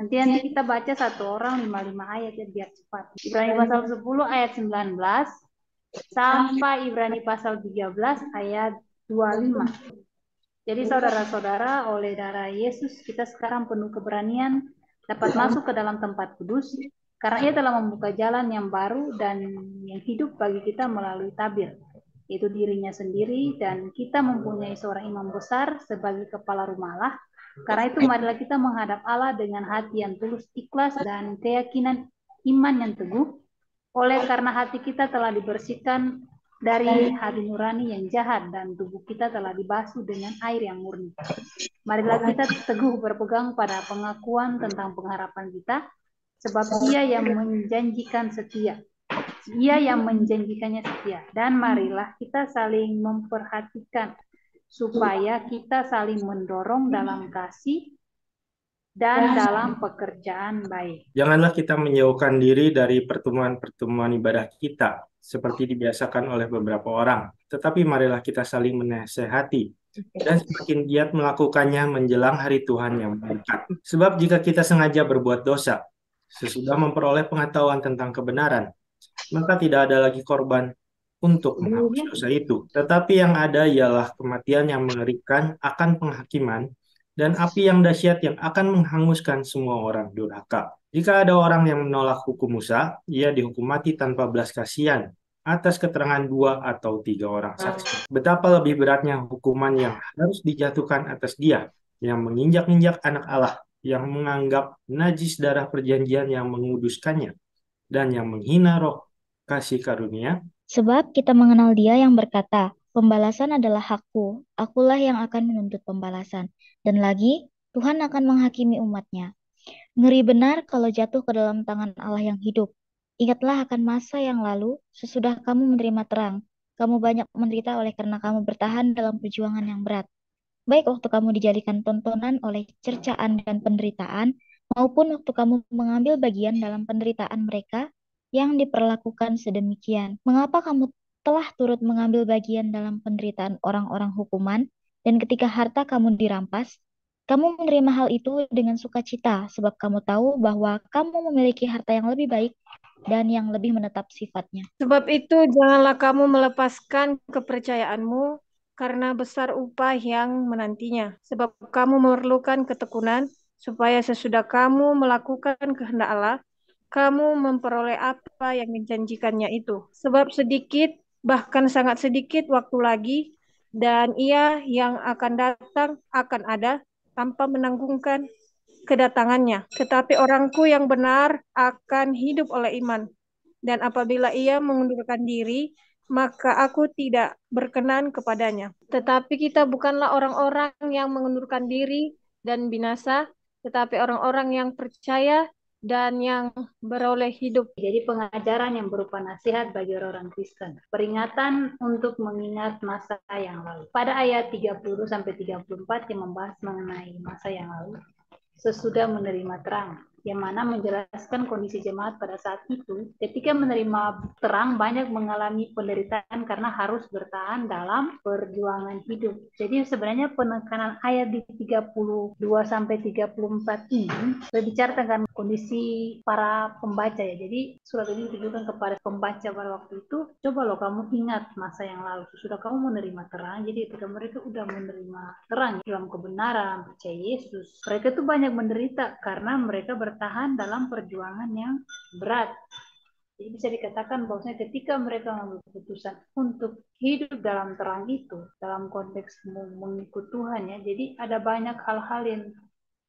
Nanti kita baca satu orang 5 ayat ya biar cepat. Ibrani pasal 10 ayat 19 sampai Ibrani pasal 13 ayat 25. Jadi saudara-saudara, oleh darah Yesus kita sekarang penuh keberanian dapat masuk ke dalam tempat kudus karena ia telah membuka jalan yang baru dan yang hidup bagi kita melalui tabir, yaitu dirinya sendiri, dan kita mempunyai seorang imam besar sebagai kepala rumah Allah. Karena itu marilah kita menghadap Allah dengan hati yang tulus, ikhlas, dan keyakinan iman yang teguh, oleh karena hati kita telah dibersihkan dari hati nurani yang jahat dan tubuh kita telah dibasuh dengan air yang murni. Marilah kita teguh berpegang pada pengakuan tentang pengharapan kita, sebab Ia yang menjanjikan setia. Ia yang menjanjikannya setia. Dan marilah kita saling memperhatikan supaya kita saling mendorong dalam kasih dan dalam pekerjaan baik. Janganlah kita menjauhkan diri dari pertemuan-pertemuan ibadah kita, seperti dibiasakan oleh beberapa orang. Tetapi marilah kita saling menasehati, dan semakin giat melakukannya menjelang hari Tuhan yang mendekat. Sebab jika kita sengaja berbuat dosa, sesudah memperoleh pengetahuan tentang kebenaran, maka tidak ada lagi korban untuk menghapus dosa itu. Tetapi yang ada ialah kematian yang mengerikan akan penghakiman, dan api yang dahsyat yang akan menghanguskan semua orang durhaka. Jika ada orang yang menolak hukum Musa, ia dihukum mati tanpa belas kasihan atas keterangan 2 atau 3 orang saksi. Betapa lebih beratnya hukuman yang harus dijatuhkan atas dia yang menginjak-injak anak Allah, yang menganggap najis darah perjanjian yang menguduskannya, dan yang menghina roh kasih karunia. Sebab kita mengenal Dia yang berkata, "Pembalasan adalah hakku, akulah yang akan menuntut pembalasan." Dan lagi, Tuhan akan menghakimi umatnya. Ngeri benar kalau jatuh ke dalam tangan Allah yang hidup. Ingatlah akan masa yang lalu, sesudah kamu menerima terang. Kamu banyak menderita oleh karena kamu bertahan dalam perjuangan yang berat. Baik waktu kamu dijadikan tontonan oleh cercaan dan penderitaan, maupun waktu kamu mengambil bagian dalam penderitaan mereka yang diperlakukan sedemikian. Mengapa kamu telah turut mengambil bagian dalam penderitaan orang-orang hukuman, dan ketika harta kamu dirampas, kamu menerima hal itu dengan sukacita, sebab kamu tahu bahwa kamu memiliki harta yang lebih baik dan yang lebih menetap sifatnya. Sebab itu janganlah kamu melepaskan kepercayaanmu, karena besar upah yang menantinya. Sebab kamu memerlukan ketekunan, supaya sesudah kamu melakukan kehendak Allah, kamu memperoleh apa yang dijanjikannya itu. Sebab sedikit, bahkan sangat sedikit waktu lagi, dan Ia yang akan datang akan ada tanpa menanggungkan kedatangannya. Tetapi orangku yang benar akan hidup oleh iman. Dan apabila ia mengundurkan diri, maka aku tidak berkenan kepadanya. Tetapi kita bukanlah orang-orang yang mengundurkan diri dan binasa, tetapi orang-orang yang percaya dan yang beroleh hidup. Jadi pengajaran yang berupa nasihat bagi orang Kristen. Peringatan untuk mengingat masa yang lalu. Pada ayat 30-34 yang membahas mengenai masa yang lalu, sesudah menerima terang, yang mana menjelaskan kondisi jemaat pada saat itu. Ketika menerima terang, banyak mengalami penderitaan karena harus bertahan dalam perjuangan hidup. Jadi sebenarnya penekanan ayat di 32-34 ini berbicara tentang kondisi para pembaca ya. Jadi surat ini ditujukan kepada pembaca pada waktu itu. Coba loh kamu ingat masa yang lalu. Sudah kamu menerima terang. Jadi ketika mereka udah menerima terang dalam kebenaran, percaya Yesus, mereka tuh banyak menderita karena mereka bertahan dalam perjuangan yang berat. Jadi bisa dikatakan bahwasanya ketika mereka mengambil keputusan untuk hidup dalam terang itu, dalam konteks mengikut Tuhan ya, jadi ada banyak hal-hal yang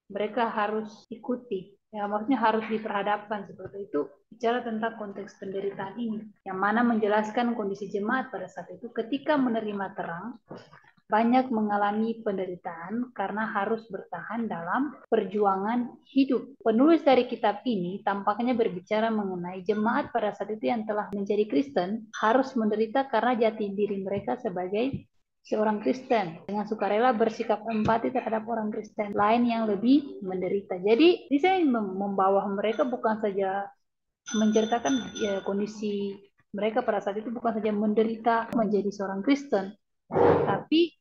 mereka harus ikuti. Ya, maksudnya harus diperhadapkan seperti itu. Bicara tentang konteks penderitaan ini, yang mana menjelaskan kondisi jemaat pada saat itu ketika menerima terang, banyak mengalami penderitaan karena harus bertahan dalam perjuangan hidup. Penulis dari kitab ini tampaknya berbicara mengenai jemaat pada saat itu yang telah menjadi Kristen harus menderita karena jati diri mereka sebagai seorang Kristen dengan sukarela bersikap empati terhadap orang Kristen lain yang lebih menderita. Jadi, saya membawa mereka bukan saja menceritakan ya, kondisi mereka pada saat itu bukan saja menderita menjadi seorang Kristen, tapi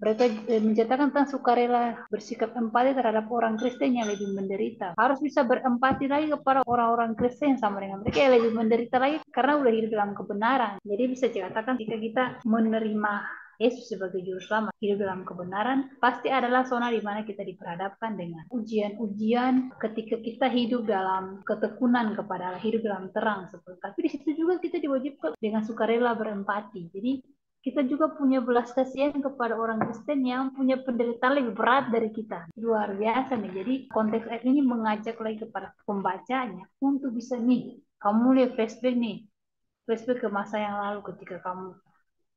Mereka menceritakan tentang sukarela bersikap empati terhadap orang Kristen yang lebih menderita. Harus bisa berempati lagi kepada orang-orang Kristen yang sama dengan mereka yang lebih menderita lagi karena udah hidup dalam kebenaran. Jadi bisa dikatakan jika kita menerima Yesus sebagai juru selamat, hidup dalam kebenaran, pasti adalah zona di mana kita diperhadapkan dengan ujian-ujian ketika kita hidup dalam ketekunan kepada Allah, hidup dalam terang. Tapi di situ juga kita diwajibkan dengan sukarela berempati. Jadi kita juga punya belas kasihan kepada orang Kristen yang punya penderitaan lebih berat dari kita. Luar biasa nih. Jadi konteks ayat ini mengajak lagi kepada pembacanya untuk bisa nih, kamu lihat flashback ke masa yang lalu ketika kamu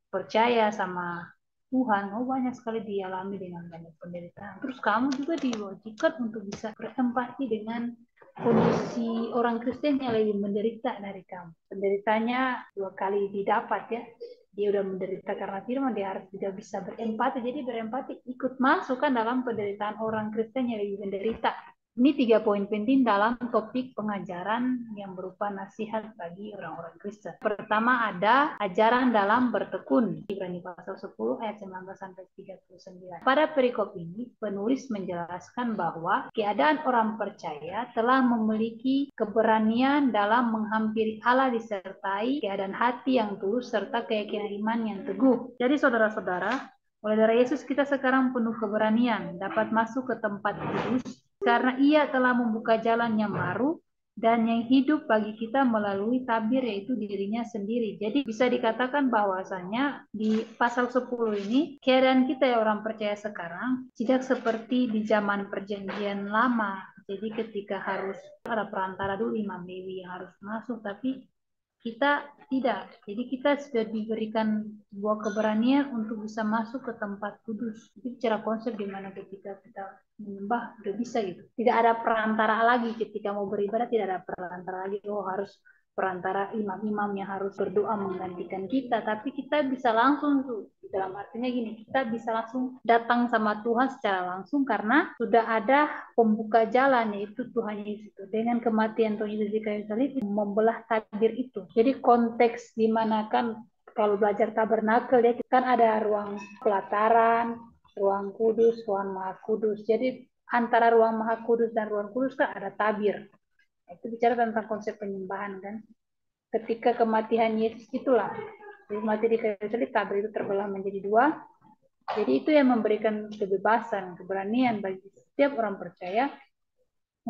percaya sama Tuhan, banyak sekali dialami dengan banyak penderitaan. Terus kamu juga diwajibkan untuk bisa berempati dengan kondisi orang Kristen yang lebih menderita dari kamu. Penderitanya 2 kali didapat ya. Dia udah menderita karena firman, dia harus juga bisa berempati. Jadi berempati ikut masuk kan dalam penderitaan orang Kristen yang lebih menderita. Ini 3 poin penting dalam topik pengajaran yang berupa nasihat bagi orang-orang Kristen. Pertama ada ajaran dalam bertekun. Ibrani pasal 10 ayat 19 sampai 39. Pada perikop ini penulis menjelaskan bahwa keadaan orang percaya telah memiliki keberanian dalam menghampiri Allah disertai keadaan hati yang tulus serta keyakinan iman yang teguh. Jadi saudara-saudara, oleh darah Yesus kita sekarang penuh keberanian dapat masuk ke tempat kudus karena ia telah membuka jalan yang baru dan yang hidup bagi kita melalui tabir yaitu dirinya sendiri. Jadi bisa dikatakan bahwasanya di pasal 10 ini keadaan kita ya orang percaya sekarang tidak seperti di zaman perjanjian lama. Jadi ketika harus ada perantara dulu Imam Lewi yang harus masuk, tapi kita tidak. Jadi kita sudah diberikan sebuah keberanian untuk bisa masuk ke tempat kudus. Itu cara konsep di mana ketika kita menyembah udah bisa gitu. Tidak ada perantara lagi ketika mau beribadah, tidak ada perantara lagi. Harus perantara imam-imam yang harus berdoa menggantikan kita, tapi kita bisa langsung tuh. Dalam artinya gini, kita bisa langsung datang sama Tuhan secara langsung karena sudah ada pembuka jalan yaitu Tuhan Yesus. Dengan kematian Tuhan Yesus di kayu salib membelah tabir itu. Jadi konteks di mana kan kalau belajar tabernakel ya kan ada ruang pelataran, ruang kudus, ruang maha kudus. Jadi antara ruang maha kudus dan ruang kudus kan ada tabir. Itu bicara tentang konsep penyembahan kan. Ketika kematian Yesus itulah, mati di kayu salib, tabir itu terbelah menjadi 2. Jadi itu yang memberikan kebebasan, keberanian bagi setiap orang percaya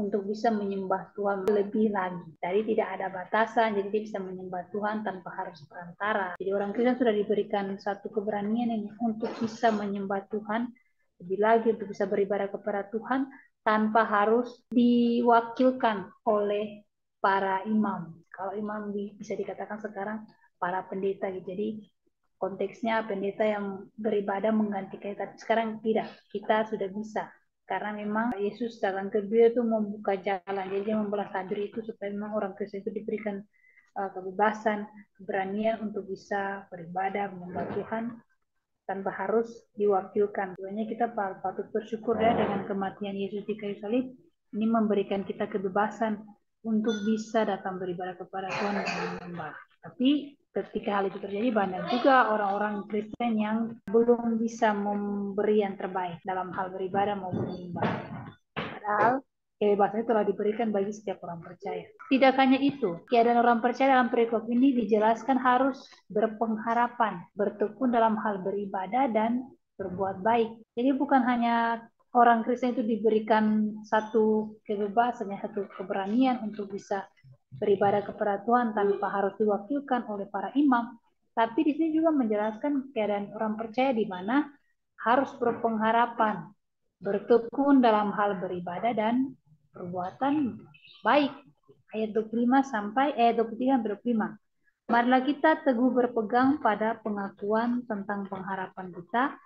untuk bisa menyembah Tuhan lebih lagi. Jadi tidak ada batasan, jadi dia bisa menyembah Tuhan tanpa harus perantara. Jadi orang Kristen sudah diberikan satu keberanian ini untuk bisa menyembah Tuhan lebih lagi, untuk bisa beribadah kepada Tuhan tanpa harus diwakilkan oleh para imam. Kalau imam bisa dikatakan sekarang para pendeta gitu. Jadi konteksnya pendeta yang beribadah menggantikan, tapi sekarang tidak. Kita sudah bisa. Karena memang Yesus dalam kedua itu membuka jalan. Jadi dia membelah tabir itu supaya memang orang Kristen itu diberikan kebebasan, keberanian untuk bisa beribadah, menyembah Tuhan tanpa harus diwakilkan. Sebenarnya kita patut bersyukur ya dengan kematian Yesus di kayu salib. Ini memberikan kita kebebasan untuk bisa datang beribadah kepada Tuhan dan menyembah. Tapi ketika hal itu terjadi, banyak juga orang-orang Kristen yang belum bisa memberi yang terbaik dalam hal beribadah maupun menyembah. Padahal kebebasan itu telah diberikan bagi setiap orang percaya. Tidak hanya itu, keadaan orang percaya dalam perikop ini dijelaskan harus berpengharapan, bertekun dalam hal beribadah dan berbuat baik. Jadi bukan hanya orang Kristen itu diberikan satu kebebasan, satu keberanian untuk bisa beribadah kepada Tuhan tanpa harus diwakilkan oleh para imam, tapi di sini juga menjelaskan keadaan orang percaya di mana harus berpengharapan, bertekun dalam hal beribadah dan perbuatan baik. Ayat 25 sampai ayat 23 sampai 25. Marilah kita teguh berpegang pada pengakuan tentang pengharapan kita,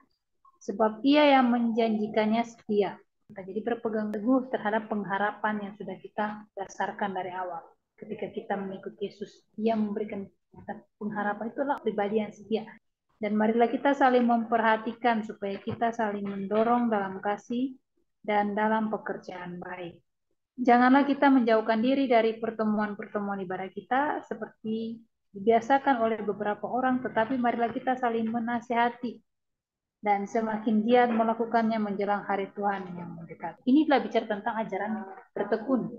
sebab Ia yang menjanjikannya setia. Jadi berpegang teguh terhadap pengharapan yang sudah kita dasarkan dari awal. Ketika kita mengikuti Yesus, Dia memberikan kita pengharapan, itulah pribadi yang setia. Dan marilah kita saling memperhatikan supaya kita saling mendorong dalam kasih dan dalam pekerjaan baik. Janganlah kita menjauhkan diri dari pertemuan-pertemuan ibadah kita seperti dibiasakan oleh beberapa orang, tetapi marilah kita saling menasihati dan semakin giat melakukannya menjelang hari Tuhan yang mendekat. Inilah bicara tentang ajaran bertekun.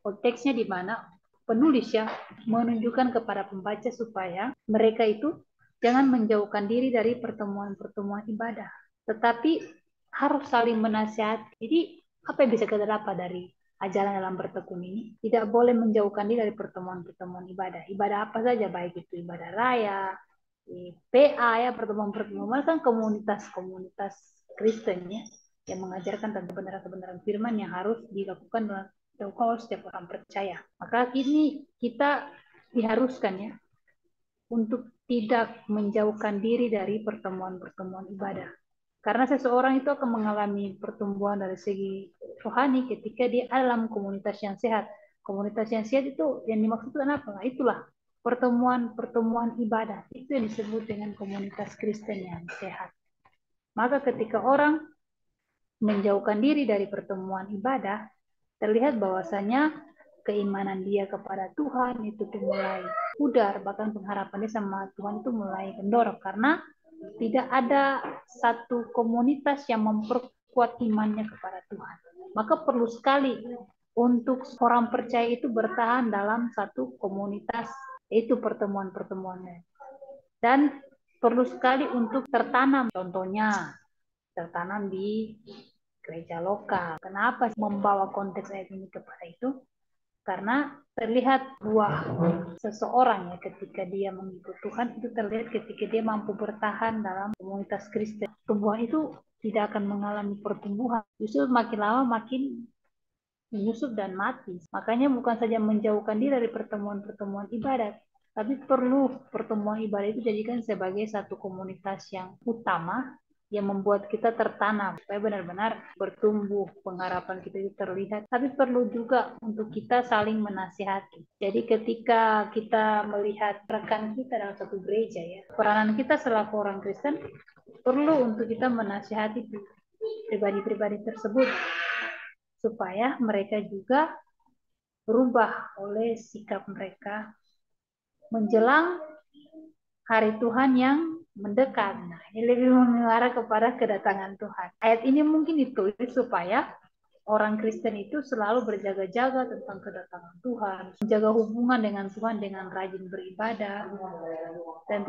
Konteksnya di mana penulis ya menunjukkan kepada pembaca supaya mereka itu jangan menjauhkan diri dari pertemuan-pertemuan ibadah, tetapi harus saling menasihati. Jadi apa yang bisa kita dapat dari ajaran dalam bertekun ini? Tidak boleh menjauhkan diri dari pertemuan-pertemuan ibadah. Ibadah apa saja, baik itu ibadah raya, PA ya, pertemuan-pertemuan kan komunitas-komunitas Kristen ya, yang mengajarkan tentang kebenaran-kebenaran firman yang harus dilakukan oleh setiap orang percaya. Maka ini kita diharuskan ya untuk tidak menjauhkan diri dari pertemuan-pertemuan ibadah. Karena seseorang itu akan mengalami pertumbuhan dari segi rohani ketika dia dalam komunitas yang sehat. Komunitas yang sehat itu yang dimaksudkan apa? Nah, itulah pertemuan-pertemuan ibadah. Itu yang disebut dengan komunitas Kristen yang sehat. Maka ketika orang menjauhkan diri dari pertemuan ibadah, terlihat bahwasanya keimanan dia kepada Tuhan itu tuh mulai pudar, bahkan pengharapan dia sama Tuhan itu mulai kendor karena tidak ada satu komunitas yang memperkuat imannya kepada Tuhan. Maka perlu sekali untuk orang percaya itu bertahan dalam satu komunitas, yaitu pertemuan-pertemuannya. Dan perlu sekali untuk tertanam, contohnya tertanam di gereja lokal. Kenapa membawa konteks ayat ini kepada itu? Karena terlihat buah seseorang ya ketika dia mengikut Tuhan itu terlihat ketika dia mampu bertahan dalam komunitas Kristen. Tumbuhan itu tidak akan mengalami pertumbuhan, justru makin lama makin menyusup dan mati. Makanya bukan saja menjauhkan diri dari pertemuan-pertemuan ibadat, tapi perlu pertemuan ibadah itu jadikan sebagai satu komunitas yang utama yang membuat kita tertanam supaya benar-benar bertumbuh, pengharapan kita itu terlihat. Tapi perlu juga untuk kita saling menasihati. Jadi ketika kita melihat rekan kita dalam satu gereja ya, peranan kita selaku orang Kristen perlu untuk kita menasihati pribadi-pribadi tersebut supaya mereka juga berubah oleh sikap mereka menjelang hari Tuhan yang mendekat. Nah, ini lebih mengarah kepada kedatangan Tuhan. Ayat ini mungkin ditulis supaya orang Kristen itu selalu berjaga-jaga tentang kedatangan Tuhan, menjaga hubungan dengan Tuhan dengan rajin beribadah, dan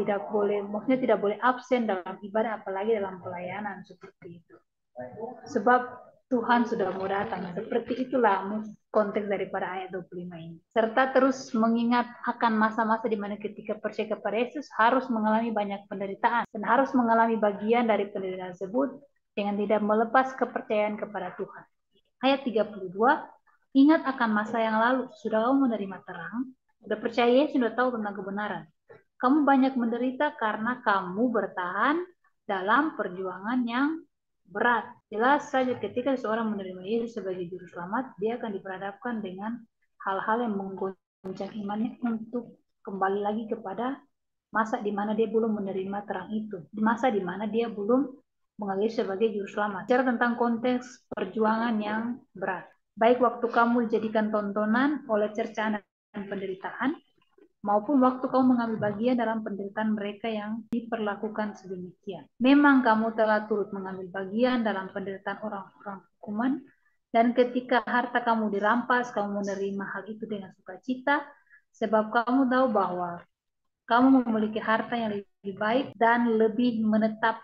maksudnya tidak boleh absen dalam ibadah, apalagi dalam pelayanan seperti itu. Sebab Tuhan sudah mau datang. Seperti itulah konteks daripada ayat 25 ini. Serta terus mengingat akan masa-masa di mana ketika percaya kepada Yesus harus mengalami banyak penderitaan dan harus mengalami bagian dari penderitaan tersebut dengan tidak melepas kepercayaan kepada Tuhan. Ayat 32, ingat akan masa yang lalu, sudah kamu menerima terang, sudah percaya, sudah tahu tentang kebenaran. Kamu banyak menderita karena kamu bertahan dalam perjuangan yang berat. Jelas saja ketika seseorang menerima Yesus sebagai juru selamat, dia akan diperhadapkan dengan hal-hal yang menggoncang imannya untuk kembali lagi kepada masa di mana dia belum menerima terang itu, masa di mana dia belum mengalami sebagai juru selamat. Bicara tentang konteks perjuangan yang berat. Baik waktu kamu dijadikan tontonan oleh cercaan dan penderitaan, maupun waktu kamu mengambil bagian dalam penderitaan mereka yang diperlakukan sedemikian. Memang kamu telah turut mengambil bagian dalam penderitaan orang-orang hukuman, dan ketika harta kamu dirampas, kamu menerima hal itu dengan sukacita, sebab kamu tahu bahwa kamu memiliki harta yang lebih baik dan lebih menetap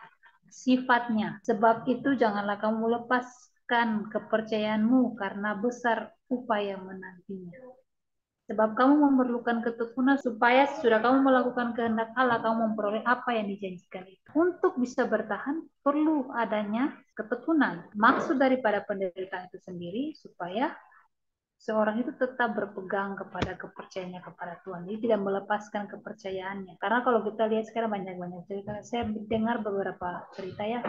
sifatnya. Sebab itu janganlah kamu lepaskan kepercayaanmu karena besar upaya menantinya. Sebab kamu memerlukan ketekunan supaya sudah kamu melakukan kehendak Allah, kamu memperoleh apa yang dijanjikan itu. Untuk bisa bertahan, perlu adanya ketekunan. Maksud daripada penderitaan itu sendiri, supaya seorang itu tetap berpegang kepada kepercayaannya kepada Tuhan. Jadi tidak melepaskan kepercayaannya. Karena kalau kita lihat sekarang banyak-banyak cerita, saya dengar beberapa cerita ya,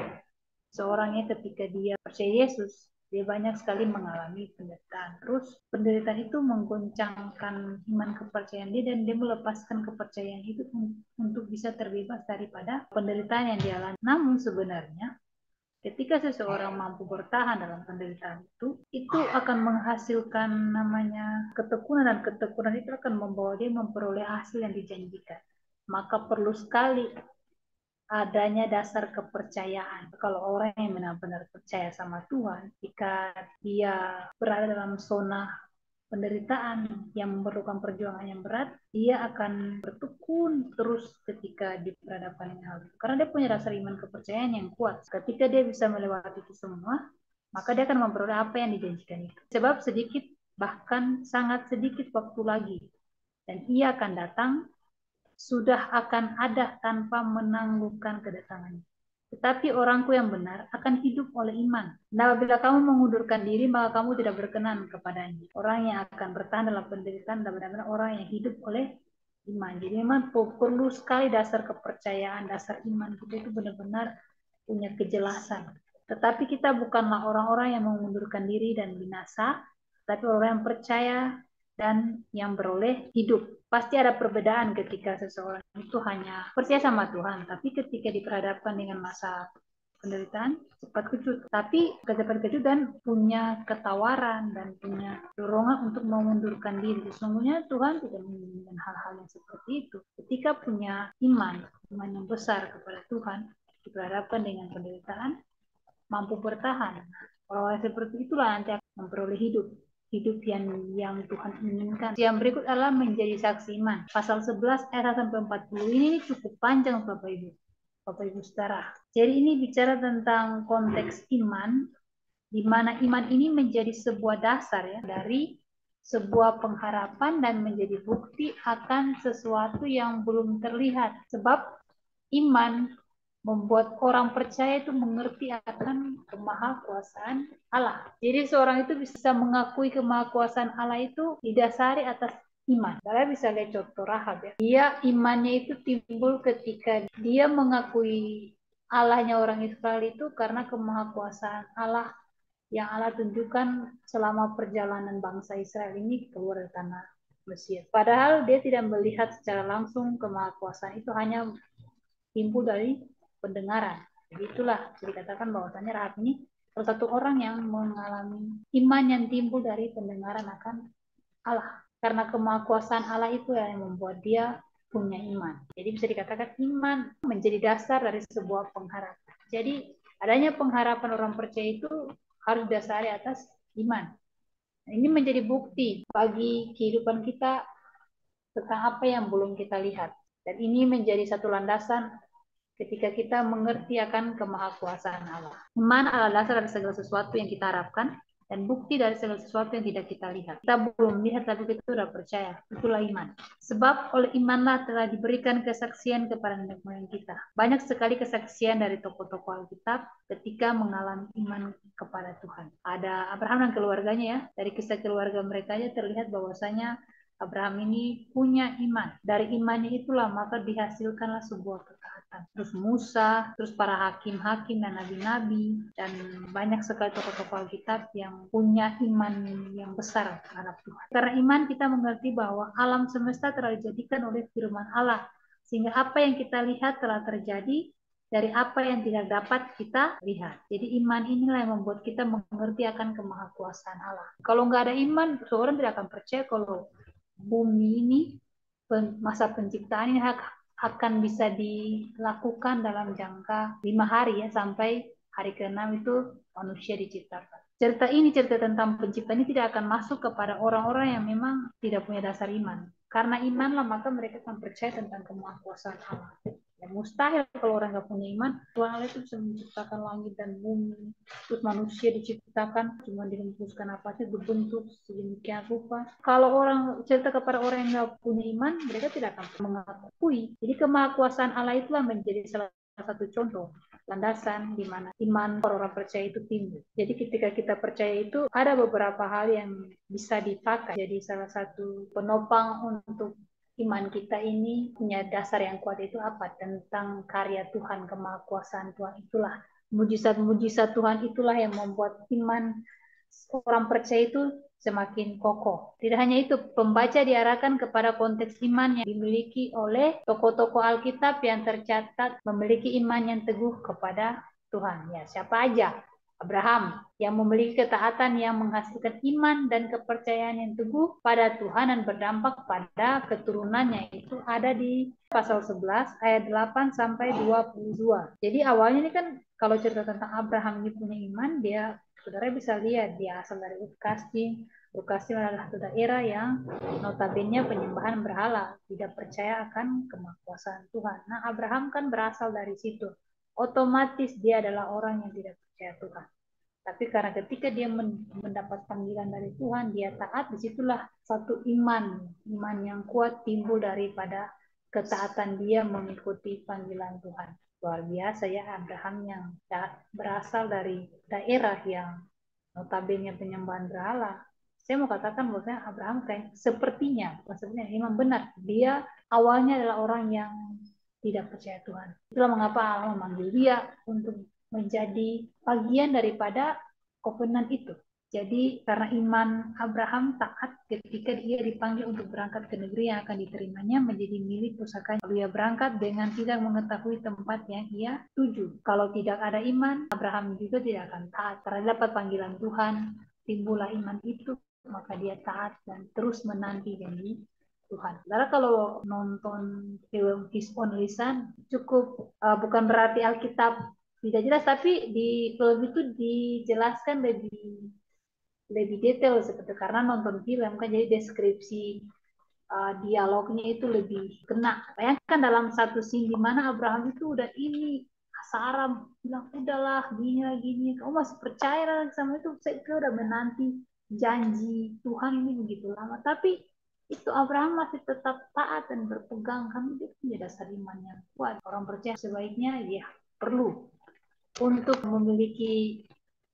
seorangnya ketika dia percaya Yesus, dia banyak sekali mengalami penderitaan. Terus penderitaan itu menggoncangkan iman kepercayaan dia dan dia melepaskan kepercayaan itu untuk bisa terbebas daripada penderitaan yang dia alami. Namun sebenarnya ketika seseorang mampu bertahan dalam penderitaan itu akan menghasilkan namanya ketekunan, dan ketekunan itu akan membawa dia memperoleh hasil yang dijanjikan. Maka perlu sekali adanya dasar kepercayaan. Kalau orang yang benar-benar percaya sama Tuhan, jika dia berada dalam zona penderitaan yang memerlukan perjuangan yang berat, dia akan bertekun terus ketika diperhadapkan dengan hal itu. Karena dia punya dasar iman kepercayaan yang kuat. Ketika dia bisa melewati itu semua, maka dia akan memperoleh apa yang dijanjikan itu. Sebab sedikit, bahkan sangat sedikit waktu lagi, dan ia akan datang, sudah akan ada tanpa menangguhkan kedatangannya. Tetapi orangku yang benar akan hidup oleh iman. Nah, apabila kamu mengundurkan diri, maka kamu tidak berkenan kepadanya. Orang yang akan bertahan dalam penderitaan adalah benar-benar orang yang hidup oleh iman. Jadi memang perlu sekali dasar kepercayaan, dasar iman kita itu benar-benar punya kejelasan. Tetapi kita bukanlah orang-orang yang mengundurkan diri dan binasa, tapi orang yang percaya dan yang beroleh hidup. Pasti ada perbedaan ketika seseorang itu hanya percaya sama Tuhan, tapi ketika diperhadapkan dengan masa penderitaan, cepat kecut. Tapi cepat kecut dan punya ketawaran dan punya dorongan untuk mengundurkan diri. Sesungguhnya Tuhan tidak menginginkan hal-hal yang seperti itu. Ketika punya iman yang besar kepada Tuhan, diperhadapkan dengan penderitaan, mampu bertahan. Orang-orang seperti itulah nanti akan memperoleh hidup yang Tuhan inginkan. Yang berikut adalah menjadi saksi iman. Pasal 11 ayat 1-40 ini cukup panjang Bapak Ibu Saudara. Jadi ini bicara tentang konteks iman, di mana iman ini menjadi sebuah dasar ya dari sebuah pengharapan dan menjadi bukti akan sesuatu yang belum terlihat. Sebab iman membuat orang percaya itu mengerti akan kemahakuasaan Allah. Jadi seorang itu bisa mengakui kemahakuasaan Allah itu didasari atas iman. Saya bisa lihat contoh Rahab ya. Dia imannya itu timbul ketika dia mengakui Allahnya orang Israel itu karena kemahakuasaan Allah yang Allah tunjukkan selama perjalanan bangsa Israel ini keluar dari tanah Mesir. Padahal dia tidak melihat secara langsung kemahakuasaan itu, hanya timbul dari pendengaran. Jadi itulah dikatakan bahwasanya Rahab ini salah satu orang yang mengalami iman yang timbul dari pendengaran akan Allah. Karena kemahakuasaan Allah itu yang membuat dia punya iman. Jadi bisa dikatakan iman menjadi dasar dari sebuah pengharapan. Jadi adanya pengharapan orang percaya itu harus didasari atas iman. Nah, ini menjadi bukti bagi kehidupan kita tentang apa yang belum kita lihat. Dan ini menjadi satu landasan ketika kita mengerti akan kemahakuasaan Allah. Iman adalah dasar dari segala sesuatu yang kita harapkan dan bukti dari segala sesuatu yang tidak kita lihat. Kita belum lihat tapi kita sudah percaya. Itulah iman. Sebab oleh imanlah telah diberikan kesaksian kepada nenek moyang kita. Banyak sekali kesaksian dari tokoh-tokoh Alkitab ketika mengalami iman kepada Tuhan. Ada Abraham dan keluarganya ya. Dari kisah keluarga mereka aja terlihat bahwasanya Abraham ini punya iman. Dari imannya itulah maka dihasilkanlah sebuah ketaatan. Terus Musa, terus para hakim-hakim dan nabi-nabi, dan banyak sekali tokoh-tokoh Alkitab yang punya iman yang besar terhadap Tuhan. Karena iman kita mengerti bahwa alam semesta telah dijadikan oleh firman Allah. Sehingga apa yang kita lihat telah terjadi dari apa yang tidak dapat kita lihat. Jadi iman inilah yang membuat kita mengerti akan kemahakuasaan Allah. Kalau nggak ada iman, seorang tidak akan percaya kalau bumi ini masa penciptaan ini akan bisa dilakukan dalam jangka 5 hari ya, sampai hari ke-6 itu manusia diciptakan. Cerita tentang penciptaan ini tidak akan masuk kepada orang-orang yang memang tidak punya dasar iman. Karena imanlah maka mereka akan percaya tentang kemahakuasaan Allah. Ya, mustahil kalau orang nggak punya iman, Tuhan Allah itu bisa menciptakan langit dan bumi, terus manusia diciptakan cuma dihembuskan apa aja berbentuk sedemikian rupa. Kalau orang cerita kepada orang yang nggak punya iman, mereka tidak akan mengakui. Jadi kemahakuasaan Allah itulah menjadi salah satu contoh landasan di mana iman orang percaya itu timbul. Jadi ketika kita percaya itu ada beberapa hal yang bisa dipakai jadi salah satu penopang untuk iman kita ini punya dasar yang kuat. Itu apa? Tentang karya Tuhan, kemahakuasaan Tuhan. Itulah mujizat-mujizat Tuhan, itulah yang membuat iman orang percaya itu semakin kokoh. Tidak hanya itu, pembaca diarahkan kepada konteks iman yang dimiliki oleh tokoh-tokoh Alkitab yang tercatat memiliki iman yang teguh kepada Tuhan. Ya, siapa aja? Abraham yang memiliki ketaatan yang menghasilkan iman dan kepercayaan yang teguh pada Tuhan dan berdampak pada keturunannya. Itu ada di pasal 11 ayat 8 sampai 22. Jadi awalnya ini kan kalau cerita tentang Abraham ini punya iman, dia saudara bisa lihat dia asal dari Ur Kasdim. Ur Kasdim adalah satu daerah yang notabene penyembahan berhala, tidak percaya akan kemakuasaan Tuhan. Nah, Abraham kan berasal dari situ. Otomatis dia adalah orang yang tidak percaya Tuhan. Tapi karena ketika dia mendapat panggilan dari Tuhan, dia taat, disitulah satu iman yang kuat timbul daripada ketaatan dia mengikuti panggilan Tuhan. Luar biasa ya, Abraham yang berasal dari daerah yang notabene penyembahan berhala. Saya mau katakan bahwa Abraham kayak sepertinya memang benar, dia awalnya adalah orang yang tidak percaya Tuhan. Itulah mengapa Allah memanggil dia untuk menjadi bagian daripada covenant itu. Jadi karena iman Abraham taat ketika dia dipanggil untuk berangkat ke negeri yang akan diterimanya menjadi milik pusakanya. Lalu ia berangkat dengan tidak mengetahui tempat yang ia tuju. Kalau tidak ada iman, Abraham juga tidak akan taat. Karena dapat panggilan Tuhan, timbullah iman itu, maka dia taat dan terus menanti janji Tuhan. Karena kalau nonton film His Only Son cukup bukan berarti Alkitab tidak jelas, tapi di film itu dijelaskan lebih detail seperti karena nonton film kan, jadi deskripsi dialognya itu lebih kena. Bayangkan dalam satu scene di mana Abraham itu udah ini Sarah bilang udahlah gini, kamu masih percaya sama itu, saya udah menanti janji Tuhan ini begitu lama, tapi itu Abraham masih tetap taat dan berpegang, kan itu punya dasar iman yang kuat. Orang percaya sebaiknya ya perlu untuk memiliki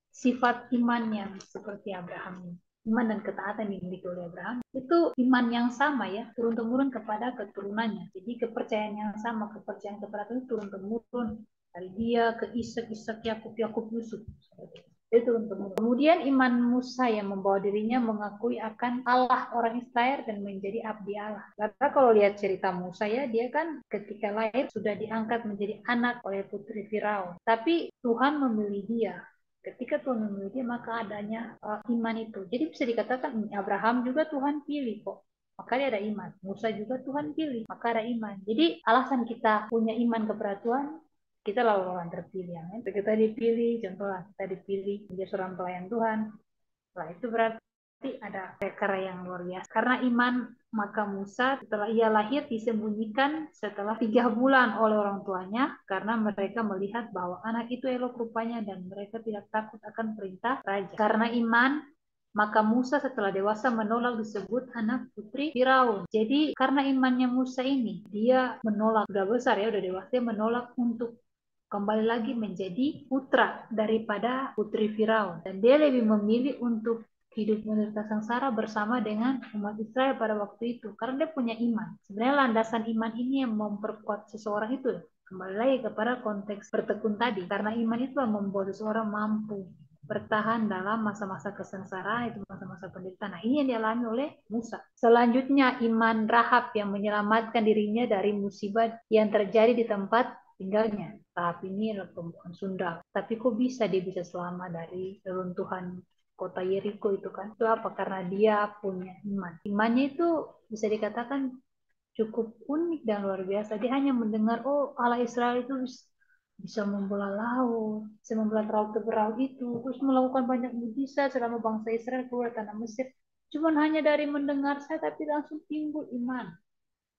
sifat iman yang seperti Abraham ini. Iman dan ketaatan yang dimiliki oleh Abraham itu iman yang sama ya, turun-temurun kepada keturunannya. Jadi kepercayaan yang sama, kepercayaan kepada itu turun-temurun dari dia ke Ishak, Yakub, Yusuf. Itu turun-temurun. Kemudian iman Musa yang membawa dirinya mengakui akan Allah orang Israel dan menjadi abdi Allah. Karena kalau lihat cerita Musa ya, dia kan ketika lahir sudah diangkat menjadi anak oleh putri Firaun. Tapi Tuhan memilih dia. Ketika Tuhan memilih dia, maka adanya iman itu. Jadi bisa dikatakan Abraham juga Tuhan pilih kok. Maka dia ada iman. Musa juga Tuhan pilih, maka ada iman. Jadi alasan kita punya iman kepada Tuhan, kita lalu orang terpilih. Ya. Kita dipilih, contohnya kita dipilih menjadi seorang pelayan Tuhan. Nah itu berarti ada perkara yang luar biasa. Karena iman, maka Musa setelah ia lahir disembunyikan setelah 3 bulan oleh orang tuanya karena mereka melihat bahwa anak itu elok rupanya dan mereka tidak takut akan perintah raja. Karena iman, maka Musa setelah dewasa menolak disebut anak putri Firaun. Jadi karena imannya Musa ini, dia menolak, udah besar ya, udah dewasa, dia menolak untuk kembali lagi menjadi putra daripada putri Firaun. Dan dia lebih memilih untuk hidup menderita sengsara bersama dengan umat Israel pada waktu itu. Karena dia punya iman. Sebenarnya landasan iman ini yang memperkuat seseorang itu. Kembali lagi kepada konteks bertekun tadi. Karena iman itu yang membuat seseorang mampu bertahan dalam masa-masa kesengsaraan, itu masa-masa penderitaan. Nah, ini yang dialami oleh Musa. Selanjutnya, iman Rahab yang menyelamatkan dirinya dari musibah yang terjadi di tempat tinggalnya. Tahap ini adalah pembukaan Sunda. Tapi kok bisa dia bisa selamat dari reruntuhan kota Yeriko itu kan? Itu apa? Karena dia punya iman. Imannya itu bisa dikatakan cukup unik dan luar biasa. Dia hanya mendengar, oh Allah Israel itu bisa membelah laut, bisa membelah laut ke laut itu, terus melakukan banyak mujizat selama bangsa Israel keluar tanah Mesir. Cuman hanya dari mendengar saya, tapi langsung timbul iman.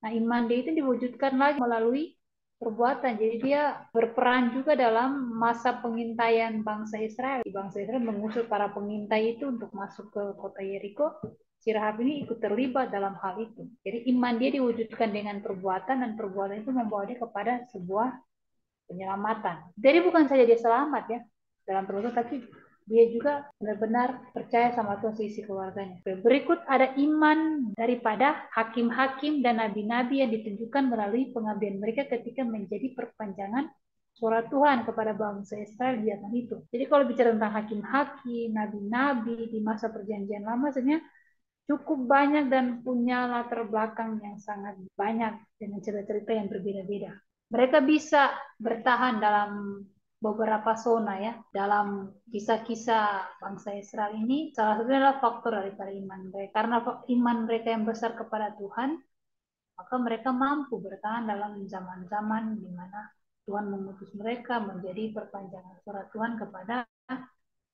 Nah, iman dia itu diwujudkan lagi melalui perbuatan. Jadi dia berperan juga dalam masa pengintaian bangsa Israel. Bangsa Israel mengusir para pengintai itu untuk masuk ke kota Yeriko. Si Rahab ini ikut terlibat dalam hal itu. Jadi iman dia diwujudkan dengan perbuatan, dan perbuatan itu membawa dia kepada sebuah penyelamatan. Jadi bukan saja dia selamat ya dalam perbuatan, tapi dia juga benar-benar percaya sama Tuhan sisi keluarganya. Berikut ada iman daripada hakim-hakim dan nabi-nabi yang ditunjukkan melalui pengabdian mereka ketika menjadi perpanjangan suara Tuhan kepada bangsa Israel di zaman itu. Jadi kalau bicara tentang hakim-hakim, nabi-nabi di masa perjanjian lama, sebenarnya cukup banyak dan punya latar belakang yang sangat banyak dengan cerita-cerita yang berbeda-beda. Mereka bisa bertahan dalam beberapa zona ya dalam kisah-kisah bangsa Israel ini. Salah satunya adalah faktor daripada iman mereka. Karena iman mereka yang besar kepada Tuhan, maka mereka mampu bertahan dalam zaman-zaman di mana Tuhan mengutus mereka menjadi perpanjangan surat Tuhan kepada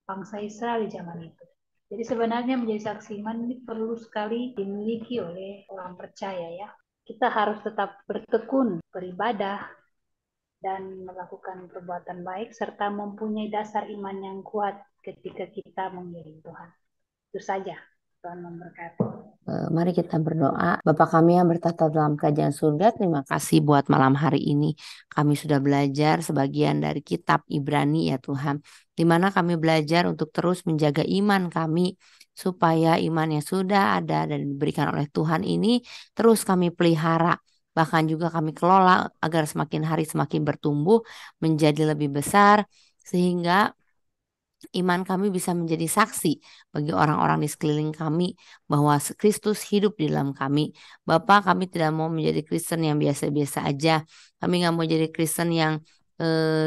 bangsa Israel di zaman itu. Jadi sebenarnya menjadi saksi iman ini perlu sekali dimiliki oleh orang percaya ya. Kita harus tetap bertekun, beribadah, dan melakukan perbuatan baik serta mempunyai dasar iman yang kuat ketika kita mengiring Tuhan. Itu saja. Tuhan memberkati. Mari kita berdoa. Bapa kami yang bertata dalam kerajaan surga, terima kasih buat malam hari ini. Kami sudah belajar sebagian dari kitab Ibrani ya Tuhan, di mana kami belajar untuk terus menjaga iman kami, supaya iman yang sudah ada dan diberikan oleh Tuhan ini terus kami pelihara. Bahkan juga kami kelola agar semakin hari semakin bertumbuh menjadi lebih besar, sehingga iman kami bisa menjadi saksi bagi orang-orang di sekeliling kami bahwa Kristus hidup di dalam kami. Bapa, kami tidak mau menjadi Kristen yang biasa-biasa aja. Kami nggak mau jadi Kristen yang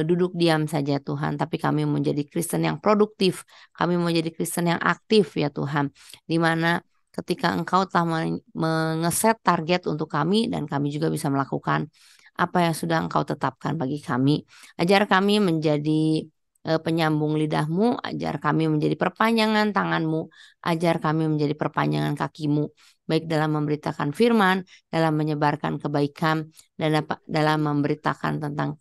duduk diam saja Tuhan, tapi kami mau jadi Kristen yang produktif. Kami mau jadi Kristen yang aktif ya Tuhan, di mana ketika Engkau telah mengeset target untuk kami dan kami juga bisa melakukan apa yang sudah Engkau tetapkan bagi kami. Ajar kami menjadi penyambung lidahmu, ajar kami menjadi perpanjangan tanganmu, ajar kami menjadi perpanjangan kakimu, baik dalam memberitakan firman, dalam menyebarkan kebaikan, dan dalam memberitakan tentang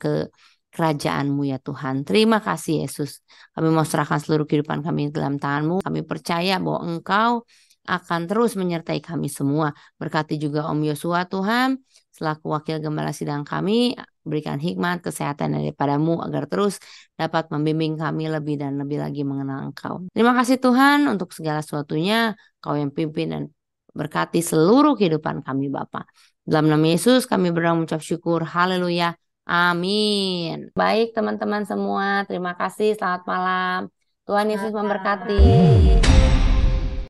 kerajaanmu ya Tuhan. Terima kasih Yesus. Kami mau serahkan seluruh kehidupan kami dalam tanganmu. Kami percaya bahwa Engkau akan terus menyertai kami semua. Berkati juga Om Yosua Tuhan, selaku wakil gembala sidang kami, berikan hikmat, kesehatan daripadamu agar terus dapat membimbing kami lebih dan lebih lagi mengenal Engkau. Terima kasih Tuhan untuk segala sesuatunya, Kau yang pimpin dan berkati seluruh kehidupan kami Bapa. Dalam nama Yesus kami berdoa mengucap syukur. Haleluya. Amin. Baik teman-teman semua, terima kasih. Selamat malam. Tuhan Yesus memberkati.